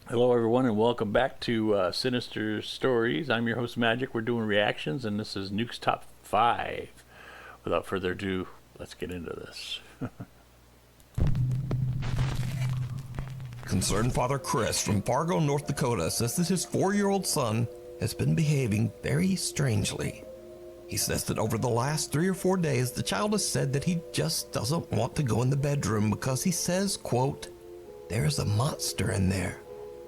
Hello, everyone, and welcome back to Sinister Stories. I'm your host, Magic. We're doing reactions, and this is Nukes Top 5. Without further ado, let's get into this. Concerned Father Chris from Fargo, North Dakota says that his 4-year-old son has been behaving very strangely. He says that over the last 3 or 4 days, the child has said that he just doesn't want to go in the bedroom because he says, quote, "There's a monster in there."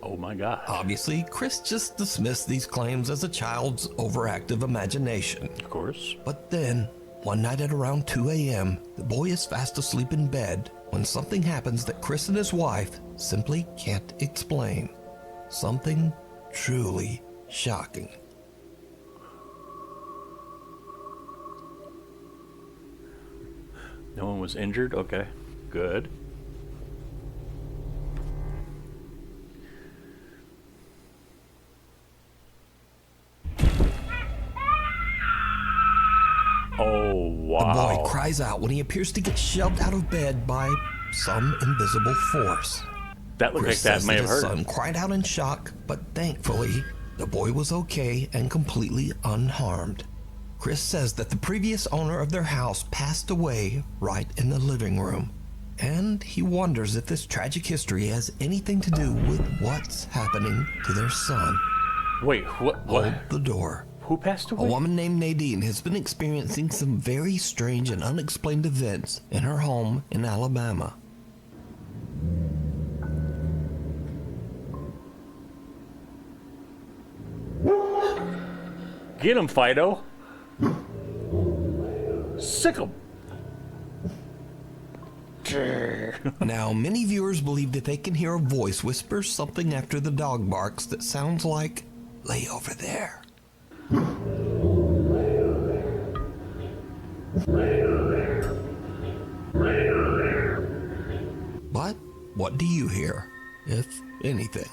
Oh my God. Obviously, Chris just dismissed these claims as a child's overactive imagination. Of course. But then, one night at around 2 a.m., the boy is fast asleep in bed when something happens that Chris and his wife simply can't explain. Something truly shocking. No one was injured? Okay. Good. Oh, wow. The boy cries out when he appears to get shoved out of bed by some invisible force. That looked Chris like that says may that have his hurt. son cried out in shock, but thankfully, the boy was okay and completely unharmed. Chris says that the previous owner of their house passed away right in the living room, and he wonders if this tragic history has anything to do with what's happening to their son. Wait, what? Hold the door. Who passed A away? woman named Nadine has been experiencing some very strange and unexplained events in her home in Alabama. Get him, Fido. Sick him. Now, many viewers believe that they can hear a voice whisper something after the dog barks that sounds like, "Lay over there." But what do you hear, if anything?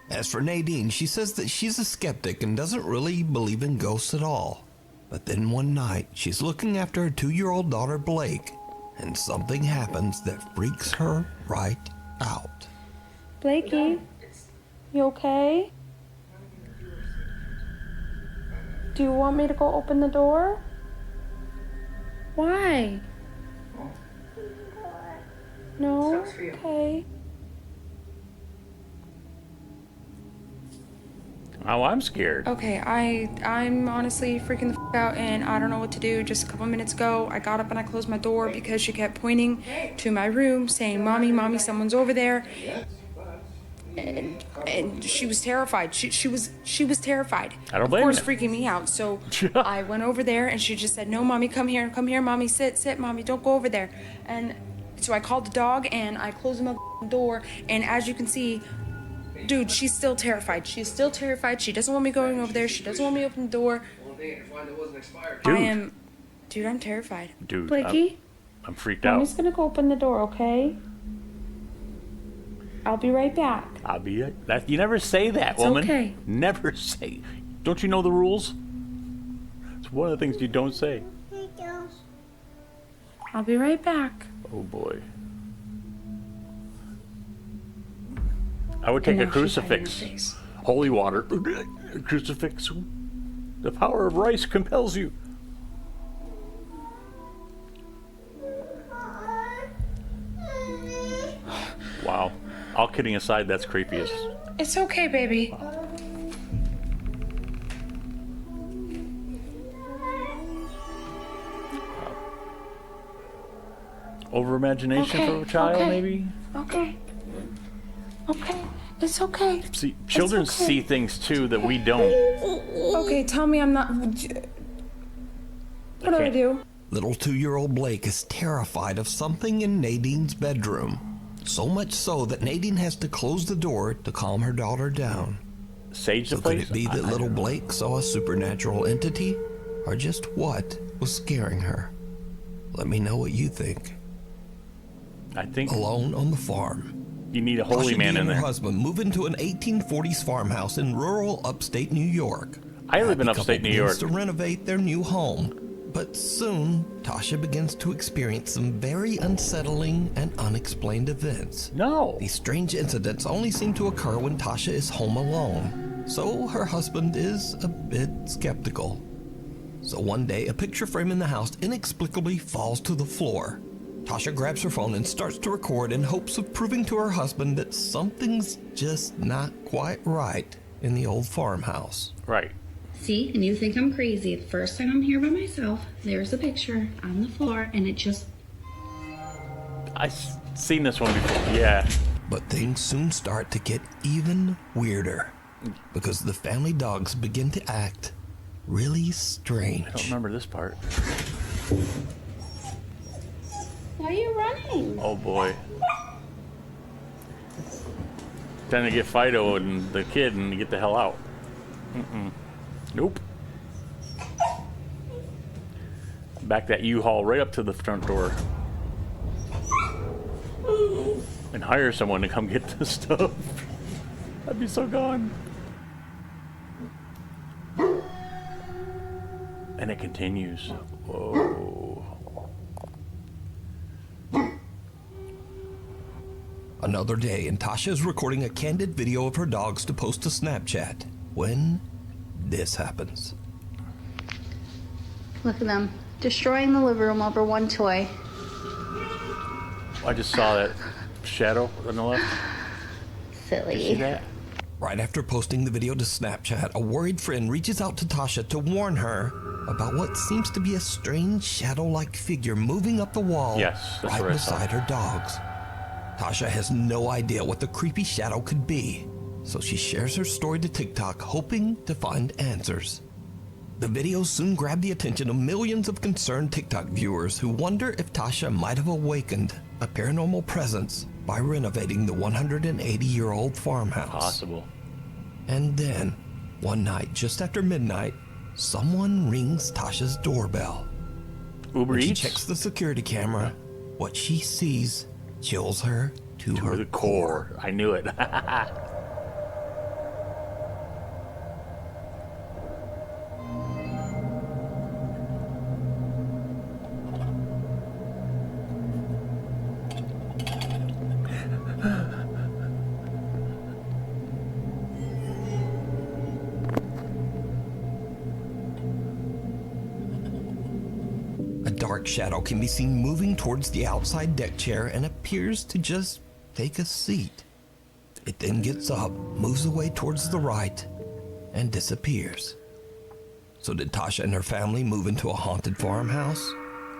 As for Nadine, she says that she's a skeptic and doesn't really believe in ghosts at all. But then one night, she's looking after her 2-year-old daughter Blake, and something happens that freaks her right out. Blakey, you okay? Do you want me to go open the door? Why? No? Okay. Oh, I'm scared. Okay, I'm honestly freaking the out and I don't know what to do. Just a couple minutes ago, I got up and I closed my door because she kept pointing to my room saying, "Mommy, mommy, someone's over there." And she was terrified. She was terrified. I don't blame Of course, you. freaking me out. So I went over there and she just said, "No, mommy, come here, mommy, sit, mommy, don't go over there." And so I called the dog and I closed my door. And as you can see, dude, she's still terrified. She's still terrified. She doesn't want me going over there. She doesn't want me to open the door. Dude. Dude, I'm terrified. Dude, Blakey, I'm freaked mommy's out. gonna go open the door, okay? I'll be right back. I'll be that. You never say that, It's woman. okay. Never say. Don't you know the rules? It's one of the things you don't say. I'll be right back. Oh boy. I would take And a now she's hiding her crucifix. face. Holy water. Crucifix. The power of rice compels you. Wow. All kidding aside, that's creepy as... It's okay, baby. Over imagination Okay, for a child, okay. maybe? Okay. Okay. It's okay. See, children okay. see things too that we don't. Okay, tell me I'm not. What do I can't- do? Little 2-year-old Blake is terrified of something in Nadine's bedroom. So much so that Nadine has to close the door to calm her daughter down. Sage So the could place? it be that I little don't know. Blake saw a supernatural entity? Or just what was scaring her? Let me know what you think. I think Alone on the farm, you need a holy Tasha man Dee in and her there. husband move into an 1840s farmhouse in rural upstate New York. I live in Happy upstate couple New begins York. to renovate their new home, But soon, Tasha begins to experience some very unsettling and unexplained events. No. These strange incidents only seem to occur when Tasha is home alone, so her husband is a bit skeptical. So one day, a picture frame in the house inexplicably falls to the floor. Tasha grabs her phone and starts to record in hopes of proving to her husband that something's just not quite right in the old farmhouse. Right. See, and you think I'm crazy. The first time I'm here by myself, there's a picture on the floor, and it just... I've seen this one before, yeah. But things soon start to get even weirder, because the family dogs begin to act really strange. I don't remember this part. Why are you running? Oh boy. Trying to get Fido and the kid and get the hell out. Nope. Back that U-Haul right up to the front door. And hire someone to come get this stuff. I'd be so gone. And it continues. Whoa. Another day, and Tasha is recording a candid video of her dogs to post to Snapchat when this happens. Look at them. Destroying the living room over one toy. I just saw that shadow on the left. Silly. You see that? Right after posting the video to Snapchat, a worried friend reaches out to Tasha to warn her about what seems to be a strange shadow-like figure moving up the wall Yes, that's right what I saw. beside her dogs. Tasha has no idea what the creepy shadow could be, so she shares her story to TikTok, hoping to find answers. The video soon grabbed the attention of millions of concerned TikTok viewers who wonder if Tasha might have awakened a paranormal presence by renovating the 180-year-old farmhouse. Possible. And then, one night just after midnight, someone rings Tasha's doorbell. Uber When she Eats? checks the security camera, what she sees chills her to To her the core. I knew it. A dark shadow can be seen moving towards the outside deck chair and appears to just take a seat. It then gets up, moves away towards the right, and disappears. So did Tasha and her family move into a haunted farmhouse?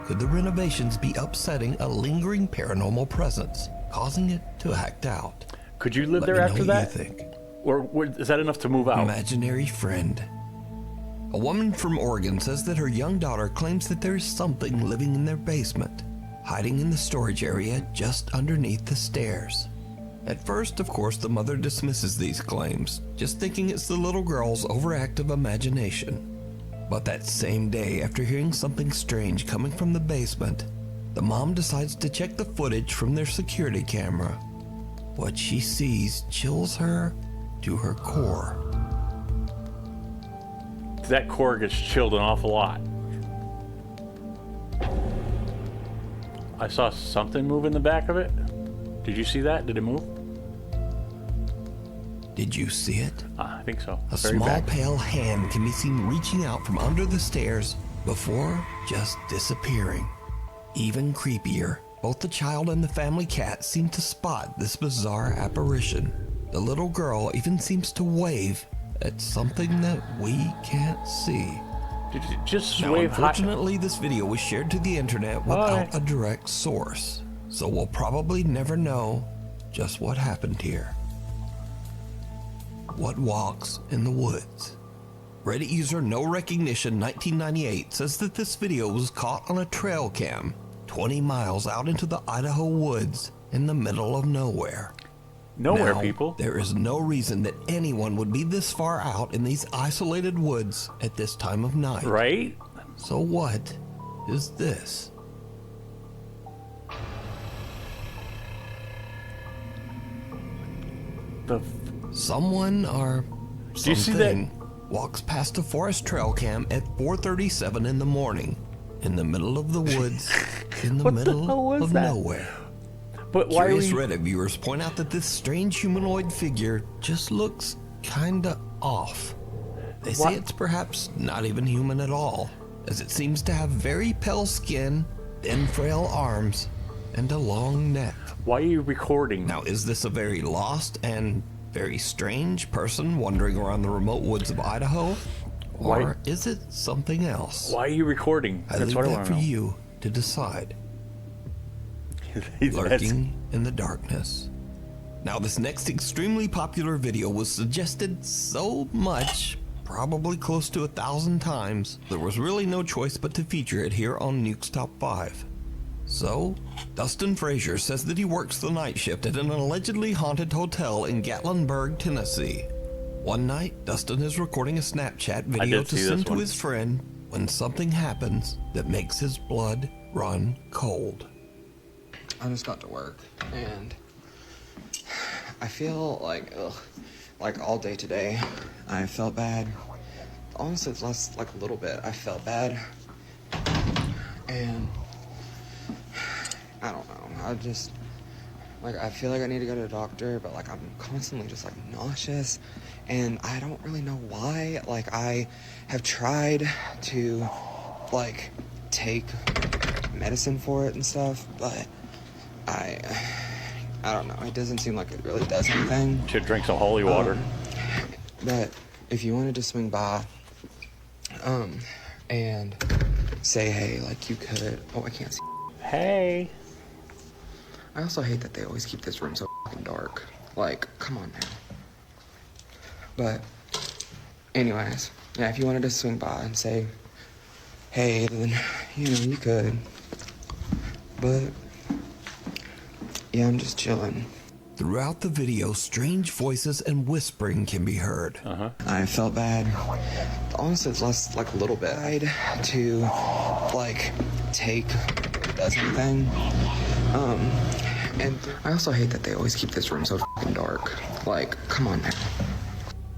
Could the renovations be upsetting a lingering paranormal presence, causing it to act out? Could you live Let there me know after what that? you think. Or is that enough to move out? Imaginary friend. A woman from Oregon says that her young daughter claims that there is something living in their basement, hiding in the storage area just underneath the stairs. At first, of course, the mother dismisses these claims, just thinking it's the little girl's overactive imagination. But that same day, after hearing something strange coming from the basement, the mom decides to check the footage from their security camera. What she sees chills her to her core. That core gets chilled an awful lot. I saw something move in the back of it. Did you see that? Did it move? Did you see it? I think so. A Very small back. pale hand can be seen reaching out from under the stairs before just disappearing. Even creepier, both the child and the family cat seem to spot this bizarre apparition. The little girl even seems to wave at something that we can't see. Did you just Now, wave high? unfortunately, this video was shared to the internet without a direct source, so we'll probably never know just what happened here. What walks in the woods? Reddit user No Recognition 1998 says that this video was caught on a trail cam 20 miles out into the Idaho woods in the middle of nowhere. Nowhere, Now, people. There is no reason that anyone would be this far out in these isolated woods at this time of night. Right? So what is this? The Someone or Do you see that? something walks past a forest trail cam at 4:37 in the morning. in the middle of the woods, in the What the hell middle was of that? nowhere. But why are Curious we... Reddit viewers point out that this strange humanoid figure just looks kinda off. They say What? it's perhaps not even human at all, as it seems to have very pale skin, thin frail arms, and a long neck. Why are you recording? Now, is this a very lost and very strange person wandering around the remote woods of Idaho? Why- Or is it something else? Why are you recording? I That's leave what I that want for to know. you to decide. That's- Lurking in the darkness. Now, this next extremely popular video was suggested so much, probably close to 1,000 times, there was really no choice but to feature it here on Nukes Top 5. So, Dustin Frazier says that he works the night shift at an allegedly haunted hotel in Gatlinburg, Tennessee. One night, Dustin is recording a Snapchat video did to see this send to one. his friend when something happens that makes his blood run cold. I just got to work and I feel like, like all day today, I felt bad. Honestly, it's less like a little bit. I felt bad. And I don't know. I just, like, I feel like I need to go to the doctor, but like I'm constantly just like nauseous. And I don't really know why. Like, I have tried to, like, take medicine for it and stuff, but I don't know. It doesn't seem like it really does anything. Should drink some holy water. But if you wanted to swing by, and say, hey, like you could. Oh, I can't see. Hey. I also hate that they always keep this room so fucking dark. Like, come on now. But, anyways, yeah, if you wanted to swing by and say, hey, then, you know, you could. But, yeah, I'm just chilling. Throughout the video, strange voices and whispering can be heard. I felt bad. Honestly, it's less like a little bit. I tried to, like, take does anything. And I also hate that they always keep this room so fucking dark. Like, come on now.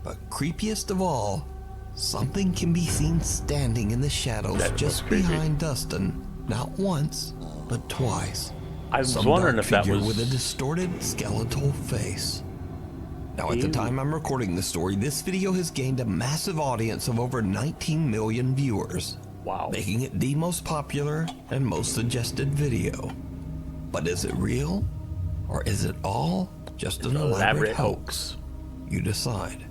But creepiest of all, something can be seen standing in the shadows That was just creepy. behind Dustin, not once, but twice. I was Some wondering dark if that figure was... with a distorted skeletal face. Now, at the Ew. time I'm recording this story, this video has gained a massive audience of over 19 million viewers, Wow. making it the most popular and most suggested video. But is it real? Or is it all just an elaborate hoax? You decide.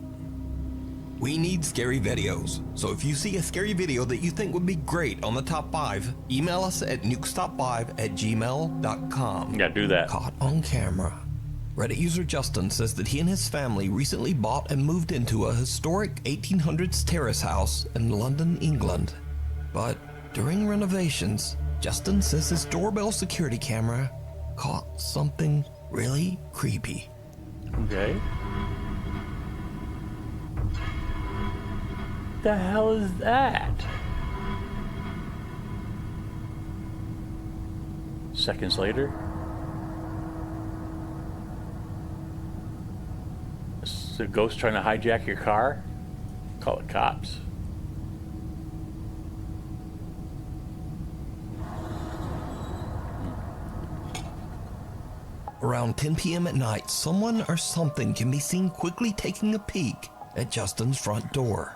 We need scary videos, so if you see a scary video that you think would be great on the top 5, email us at nukestop5@gmail.com. Yeah, do that. Caught on camera. Reddit user Justin says that he and his family recently bought and moved into a historic 1800s terrace house in London, England. But during renovations, Justin says his doorbell security camera caught something really creepy. Okay. The hell is that? Seconds later. Is a ghost trying to hijack your car? Call it cops. Around 10 p.m. at night, someone or something can be seen quickly taking a peek at Justin's front door.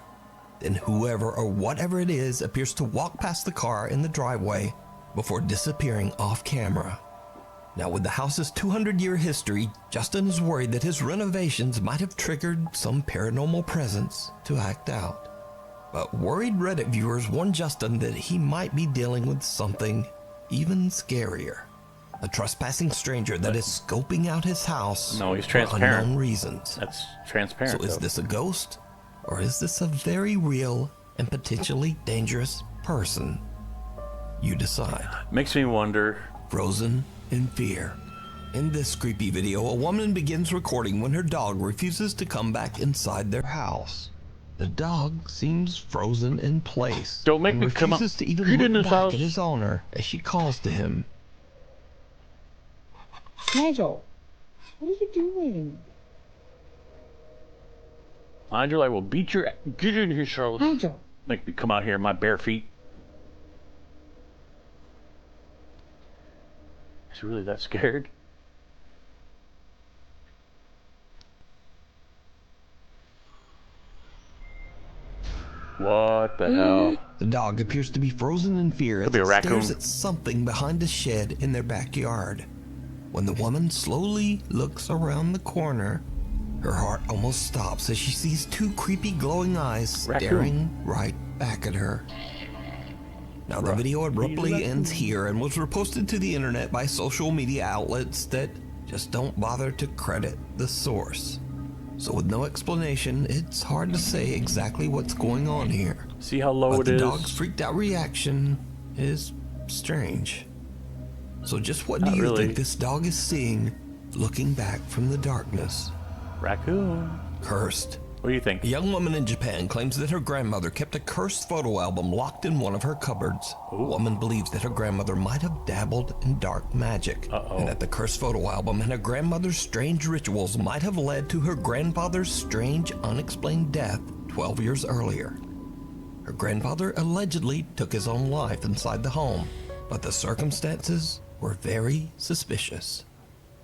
Then whoever or whatever it is appears to walk past the car in the driveway before disappearing off camera. Now, with the house's 200-year history, Justin is worried that his renovations might have triggered some paranormal presence to act out. But worried Reddit viewers warn Justin that he might be dealing with something even scarier. A trespassing stranger that is scoping out his house No, he's for transparent. unknown reasons. That's transparent. So is though. this a ghost? Or is this a very real and potentially dangerous person? You decide. Makes me wonder. Frozen in fear. In this creepy video, a woman begins recording when her dog refuses to come back inside their house. The dog seems frozen in place. Don't make and me come up. refuses to even Get look in this back house. at his owner as she calls to him. Nigel, what are you doing? Angela, I will beat your. Get in here, Charlotte. Nigel, Make me come out here in my bare feet. He's really that scared? What the hell? The dog appears to be frozen in fear as Could be a it raccoon. stares at something behind a shed in their backyard. When the woman slowly looks around the corner, her heart almost stops as she sees two creepy glowing eyes staring right back at her. Now the video abruptly ends here and was reposted to the internet by social media outlets that just don't bother to credit the source. So with no explanation, it's hard to say exactly what's going on here. See how low But it the is? dog's freaked out reaction is strange. So just what do Not you really. think this dog is seeing looking back from the darkness? Raccoon. Cursed. What do you think? A young woman in Japan claims that her grandmother kept a cursed photo album locked in one of her cupboards. The woman believes that her grandmother might have dabbled in dark magic, and that the cursed photo album and her grandmother's strange rituals might have led to her grandfather's strange, unexplained death 12 years earlier. Her grandfather allegedly took his own life inside the home, but the circumstances were very suspicious.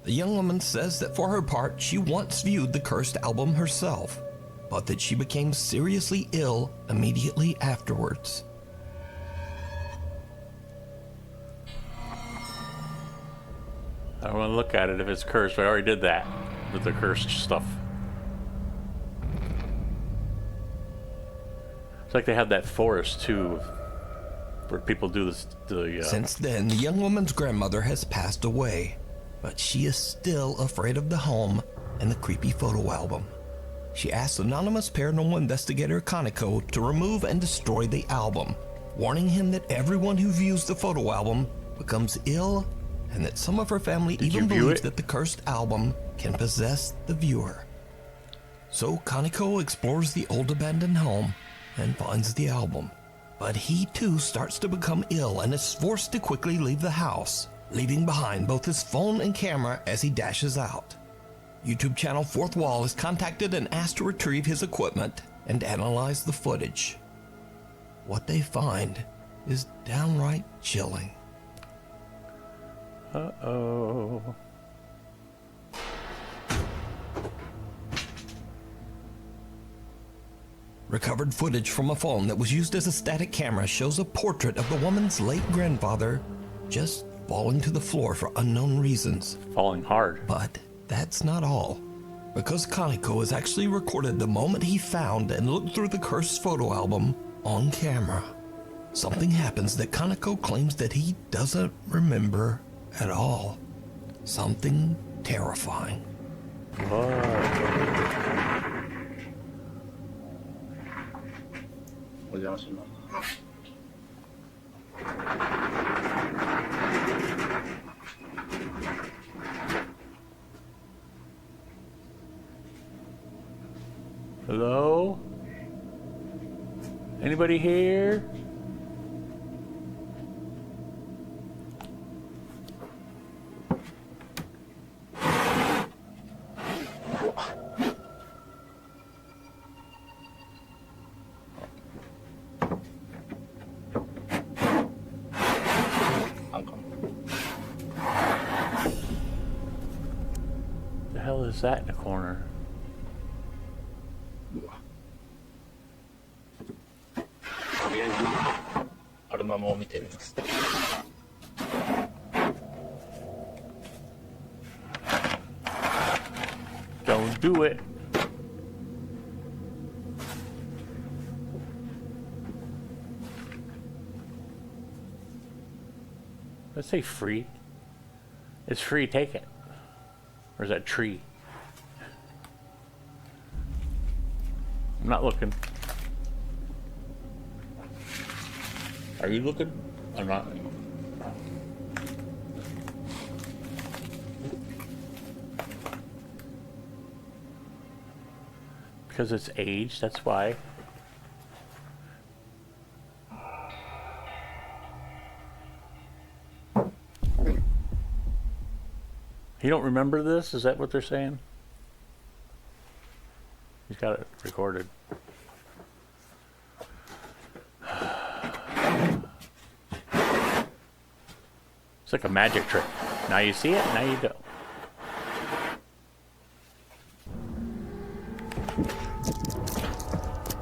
The young woman says that for her part, she once viewed the cursed album herself, but that she became seriously ill immediately afterwards. I don't want to look at it if it's cursed. I already did that with the cursed stuff. It's like they have that forest too, where people do this. Since then, the young woman's grandmother has passed away, but she is still afraid of the home and the creepy photo album. She asks anonymous paranormal investigator Kaneko to remove and destroy the album, warning him that everyone who views the photo album becomes ill, and that some of her family even believes that the cursed album can possess the viewer. So Kaneko explores the old abandoned home and finds the album. But he too starts to become ill and is forced to quickly leave the house, leaving behind both his phone and camera as he dashes out. YouTube channel Fourth Wall is contacted and asked to retrieve his equipment and analyze the footage. What they find is downright chilling. Uh-oh. Recovered footage from a phone that was used as a static camera shows a portrait of the woman's late grandfather just falling to the floor for unknown reasons. Falling hard. But that's not all. Because Kaneko has actually recorded the moment he found and looked through the cursed photo album on camera. Something happens that Kaneko claims that he doesn't remember at all. Something terrifying. Hello? Anybody here? The hell is that in the corner? とりあえずアルバムを見てみます。 Don't do it. Let's say free. It's free, take it. Or is that tree? I'm not looking. Are you looking? I'm not. Because it's aged, that's why. You don't remember this? Is that what they're saying? He's got it recorded. It's like a magic trick. Now you see it, now you don't.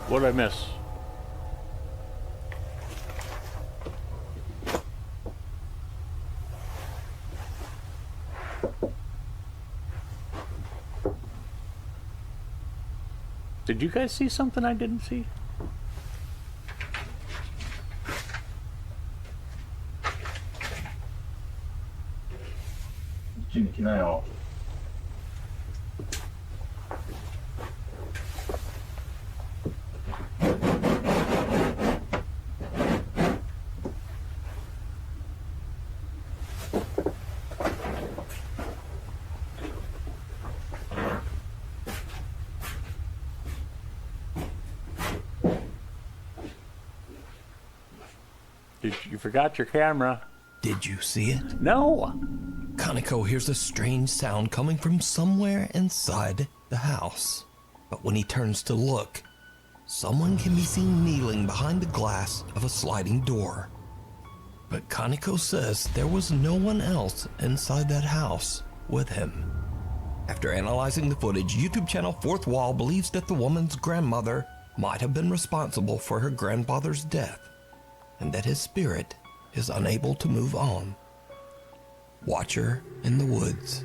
What did I miss? Did you guys see something I didn't see? You forgot your camera. Did you see it? No. Kaneko hears a strange sound coming from somewhere inside the house. But when he turns to look, someone can be seen kneeling behind the glass of a sliding door. But Kaneko says there was no one else inside that house with him. After analyzing the footage, YouTube channel Fourth Wall believes that the woman's grandmother might have been responsible for her grandfather's death, and that his spirit is unable to move on. Watcher in the Woods.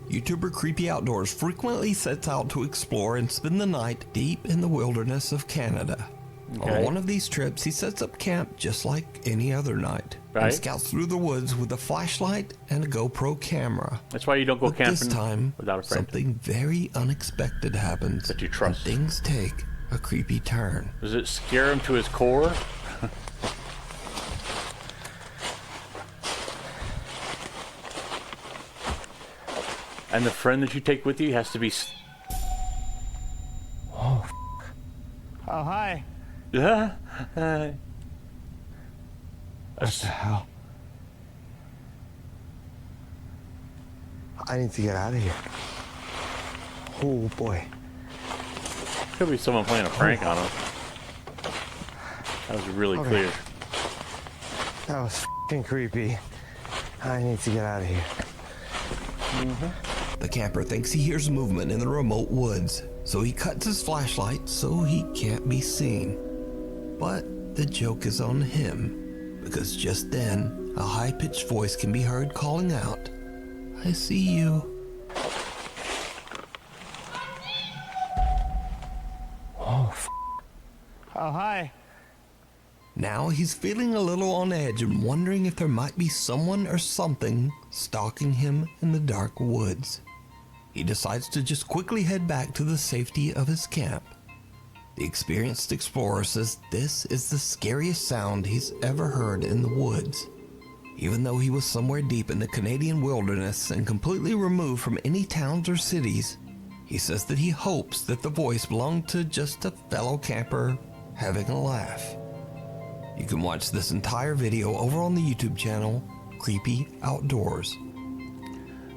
YouTuber Creepy Outdoors frequently sets out to explore and spend the night deep in the wilderness of Canada. Okay. On one of these trips, he sets up camp just like any other night, right, and scouts through the woods with a flashlight and a GoPro camera. That's why you don't go But camping this time, without a friend something very unexpected happens, that you trust. and things take a creepy turn. Does it scare him to his core? And the friend that you take with you has to be... Oh, hi. What What the hell? I need to get out of here. Oh, boy. Could be someone playing a prank on him. That was really clear. That was f***ing creepy. I need to get out of here. The camper thinks he hears movement in the remote woods, so he cuts his flashlight so he can't be seen. But the joke is on him, because just then, a high-pitched voice can be heard calling out, "I see you." Oh, oh, hi. Now he's feeling a little on edge and wondering if there might be someone or something stalking him in the dark woods. He decides to just quickly head back to the safety of his camp. The experienced explorer says this is the scariest sound he's ever heard in the woods. Even though he was somewhere deep in the Canadian wilderness and completely removed from any towns or cities, he says that he hopes that the voice belonged to just a fellow camper having a laugh. You can watch this entire video over on the YouTube channel, Creepy Outdoors.